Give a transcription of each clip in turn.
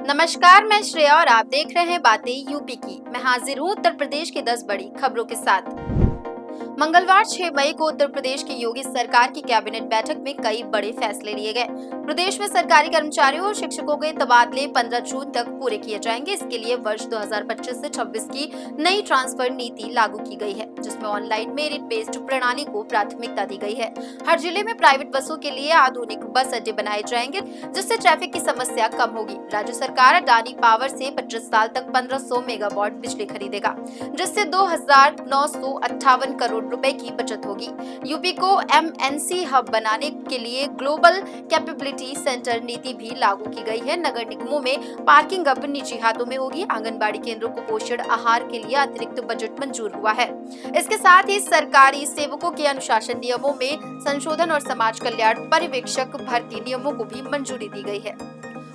नमस्कार, मैं श्रेया और आप देख रहे हैं बातें यूपी की। मैं हाजिर हूँ उत्तर प्रदेश की 10 बड़ी खबरों के साथ। मंगलवार 6 मई को उत्तर प्रदेश की योगी सरकार की कैबिनेट बैठक में कई बड़े फैसले लिए गए। प्रदेश में सरकारी कर्मचारियों और शिक्षकों के तबादले 15 जून तक पूरे किए जाएंगे। इसके लिए वर्ष 2025 से 26 की नई ट्रांसफर नीति लागू की गई है, जिसमें ऑनलाइन मेरिट बेस्ड प्रणाली को प्राथमिकता दी गई है। हर जिले में प्राइवेट बसों के लिए आधुनिक बस अड्डे बनाए जाएंगे, जिससे ट्रैफिक की समस्या कम होगी। राज्य सरकार अडानी पावर से 25 साल तक 1500 मेगावाट बिजली खरीदेगा, जिससे 2,958 करोड़ रुपए की बचत होगी। यूपी को एमएनसी हब बनाने के लिए ग्लोबल कैपेबिलिटी सेंटर नीति भी लागू की गई है। नगर निगमों में पार्किंग अब निजी हाथों में होगी। आंगनबाड़ी केंद्रों को पोषण आहार के लिए अतिरिक्त बजट मंजूर हुआ है। इसके साथ ही सरकारी सेवकों के अनुशासन नियमों में संशोधन और समाज कल्याण पर्यवेक्षक भर्ती नियमों को भी मंजूरी दी गई है।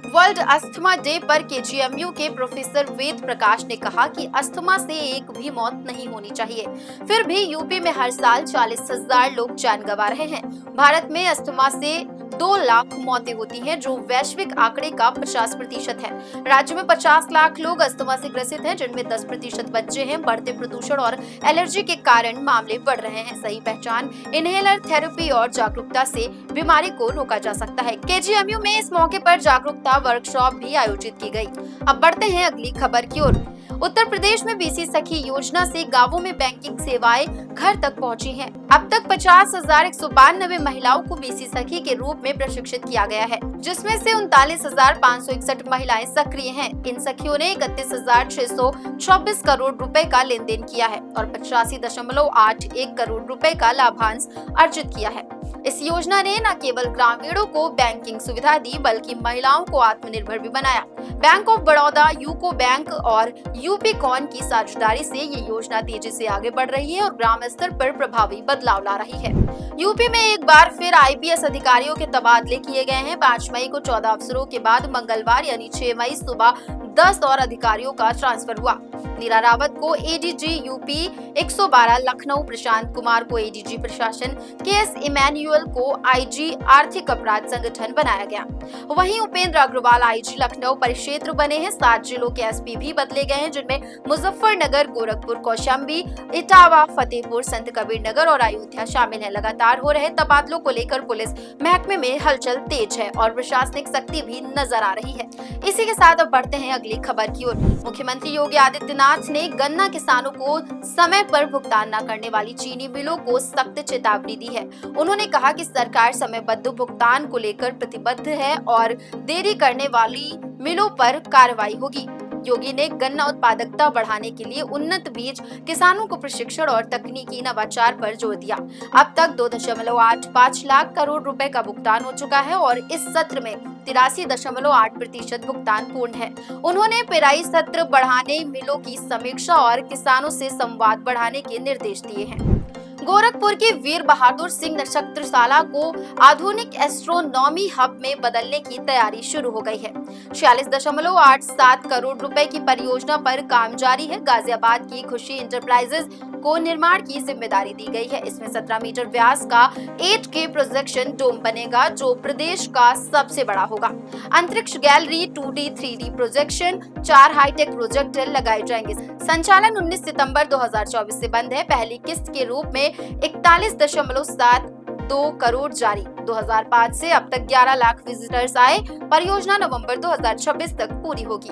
वर्ल्ड अस्थमा डे पर केजीएमयू के प्रोफेसर वेद प्रकाश ने कहा कि अस्थमा से एक भी मौत नहीं होनी चाहिए। फिर भी यूपी में हर साल 40,000 लोग जान गंवा रहे हैं। भारत में अस्थमा से 2 लाख मौतें होती हैं, जो वैश्विक आंकड़े का 50% है। राज्य में 50 लाख लोग अस्थमा से ग्रसित हैं, जिनमें 10% बच्चे हैं। बढ़ते प्रदूषण और एलर्जी के कारण मामले बढ़ रहे हैं। सही पहचान, इनहेलर थेरेपी और जागरूकता से बीमारी को रोका जा सकता है। केजीएमयू में इस मौके पर जागरूकता वर्कशॉप भी आयोजित की गई। अब बढ़ते हैं अगली खबर की ओर। उत्तर प्रदेश में बीसी सखी योजना से गांवों में बैंकिंग सेवाएं घर तक पहुंची हैं। अब तक 50,192 महिलाओं को बीसी सखी के रूप में प्रशिक्षित किया गया है, जिसमें से 39,561 महिलाएं सक्रिय हैं। इन सखियों ने 31,624 करोड़ रुपए का लेन देन किया है और 85.81 करोड़ रुपए का लाभांश अर्जित किया है। इस योजना ने न केवल ग्रामीणों को बैंकिंग सुविधा दी, बल्कि महिलाओं को आत्मनिर्भर भी बनाया। Bank of Baroda, UCO bank और यूपीकॉन की साझेदारी से ये योजना तेजी से आगे बढ़ रही है और ग्राम स्तर पर प्रभावी बदलाव ला रही है। यूपी में एक बार फिर आईपीएस अधिकारियों के तबादले किए गए हैं। 5 मई को 14 अफसरों के बाद मंगलवार यानी 6 मई सुबह 10 और अधिकारियों का ट्रांसफर हुआ। नीरा रावत को एडीजी यूपी 112 लखनऊ, प्रशांत कुमार को एडीजी प्रशासन, केएस इमैनुअल को आईजी आर्थिक अपराध संगठन बनाया गया। वहीं उपेंद्र अग्रवाल आईजी लखनऊ परिक्षेत्र बने हैं। 7 जिलों के एसपी भी बदले गए हैं, जिनमें मुजफ्फरनगर, गोरखपुर, कौशाम्बी, इटावा, फतेहपुर, संत कबीर नगर और अयोध्या शामिल है। लगातार हो रहे तबादलों को लेकर पुलिस महकमे में हलचल तेज है और प्रशासनिक सख्ती भी नजर आ रही है। इसी के साथ अब बढ़ते हैं अगली खबर की ओर। मुख्यमंत्री योगी आदित्यनाथ ने गन्ना किसानों को समय पर भुगतान न करने वाली चीनी मिलों को सख्त चेतावनी दी है। उन्होंने कहा कि सरकार समयबद्ध भुगतान को लेकर प्रतिबद्ध है और देरी करने वाली मिलों पर कार्रवाई होगी। योगी ने गन्ना उत्पादकता बढ़ाने के लिए उन्नत बीज, किसानों को प्रशिक्षण और तकनीकी नवाचार पर जोर दिया। अब तक 2.85 लाख करोड़ रुपए का भुगतान हो चुका है और इस सत्र में 83.8% भुगतान पूर्ण है। उन्होंने पेराई सत्र बढ़ाने, मिलों की समीक्षा और किसानों से संवाद बढ़ाने के निर्देश दिए हैं। गोरखपुर की वीर बहादुर सिंह नक्षत्रशाला को आधुनिक एस्ट्रोनॉमी हब में बदलने की तैयारी शुरू हो गई है। 46.87 करोड़ रुपए की परियोजना पर काम जारी है। गाजियाबाद की खुशी इंटरप्राइजेज को निर्माण की जिम्मेदारी दी गई है। इसमें 17 मीटर व्यास का 8K प्रोजेक्शन डोम बनेगा, जो प्रदेश का सबसे बड़ा होगा। अंतरिक्ष gallery, 2D 3D projection, 4 hi tech projector लगाए जाएंगे। संचालन 19 सितंबर 2024 से बंद है। पहली किस्त के रूप में 41.72 करोड़ जारी। 2005 से अब तक 11 लाख विजिटर्स आए। परियोजना नवंबर 2026 तक पूरी होगी।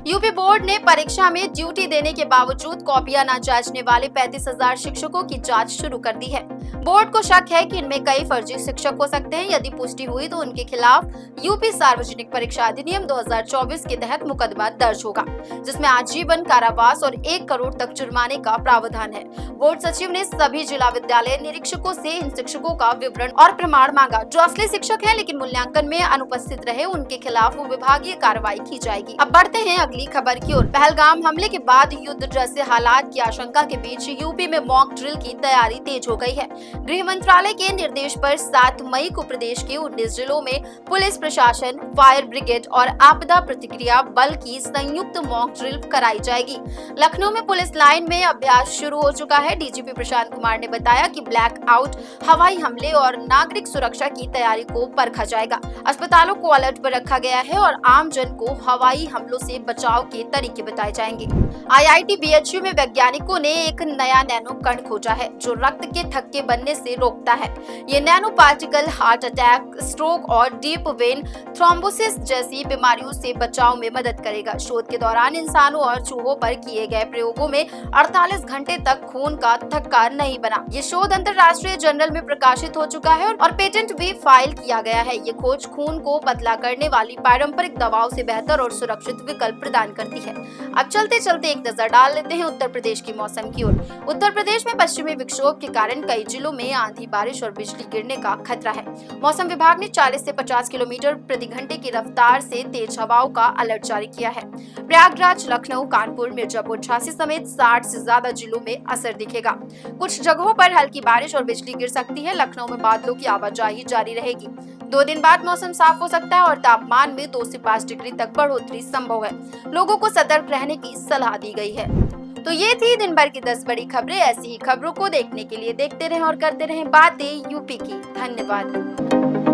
यूपी बोर्ड ने परीक्षा में ड्यूटी देने के बावजूद कॉपियां न जांचने वाले 35,000 शिक्षकों की जांच शुरू कर दी है। बोर्ड को शक है कि इनमें कई फर्जी शिक्षक हो सकते हैं। यदि पुष्टि हुई तो उनके खिलाफ यूपी सार्वजनिक परीक्षा अधिनियम 2024 के तहत मुकदमा दर्ज होगा, जिसमें आजीवन कारावास और 1 करोड़ तक जुर्माने का प्रावधान है। बोर्ड सचिव ने सभी जिला विद्यालय निरीक्षकों से इन शिक्षकों का विवरण और प्रमाण मांगा। जो असली शिक्षक हैं लेकिन मूल्यांकन में अनुपस्थित रहे, उनके खिलाफ विभागीय कार्रवाई की जाएगी। अब बढ़ते हैं अगली खबर की ओर। पहलगाम हमले के बाद युद्ध जैसे हालात की आशंका के बीच यूपी में मॉक ड्रिल की तैयारी तेज हो गई है। गृह मंत्रालय के निर्देश पर 7 मई को प्रदेश के 19 जिलों में पुलिस प्रशासन, फायर ब्रिगेड और आपदा प्रतिक्रिया बल की संयुक्त मॉक ड्रिल कराई जाएगी। लखनऊ में पुलिस लाइन में अभ्यास शुरू हो चुका है। डीजीपी प्रशांत कुमार ने बताया कि ब्लैक आउट, हवाई हमले और नागरिक सुरक्षा सुरक्षा की तैयारी को परखा जाएगा। अस्पतालों को अलर्ट पर रखा गया है और आम जन को हवाई हमलों से बचाव के तरीके बताए जाएंगे। IIT BHU में वैज्ञानिकों ने एक नया नैनो कण खोजा है जो रक्त के थक्के बनने से रोकता है। ये nano particle heart attack, stroke और डीप वेन थ्रोम्बोसिस जैसी बीमारियों से बचाव में मदद करेगा। शोध के दौरान इंसानों और चूहों पर किए गए प्रयोगों में 48 घंटे तक खून का थक्का नहीं बना। ये शोध अंतरराष्ट्रीय जर्नल में प्रकाशित हो चुका है और पेटेंट भी फाइल किया गया है। ये खोज खून को पतला करने वाली पारंपरिक दवाओं से बेहतर और सुरक्षित विकल्प प्रदान करती है। अब चलते चलते एक नजर डाल लेते हैं उत्तर प्रदेश के मौसम की ओर। उत्तर प्रदेश में पश्चिमी विक्षोभ के कारण कई जिलों में आंधी, बारिश और बिजली गिरने का खतरा है। मौसम विभाग ने 40 से 50 किलोमीटर प्रति घंटे की रफ्तार से तेज हवाओं का अलर्ट जारी किया है। प्रयागराज, लखनऊ, कानपुर, मिर्जापुर, झांसी समेत 60 से ज्यादा जिलों में असर दिखेगा। कुछ जगहों पर हल्की बारिश और बिजली गिर सकती है। लखनऊ में बादलों की आवाजाही जारी रहेगी। 2 दिन बाद मौसम साफ हो सकता है और तापमान में 2 से 5 डिग्री तक बढ़ोतरी संभव है। लोगों को सतर्क रहने की सलाह दी गई है। तो ये थी दिन भर की 10 बड़ी खबरें। ऐसी ही खबरों को देखने के लिए देखते रहें और करते रहें बातें यूपी की। धन्यवाद।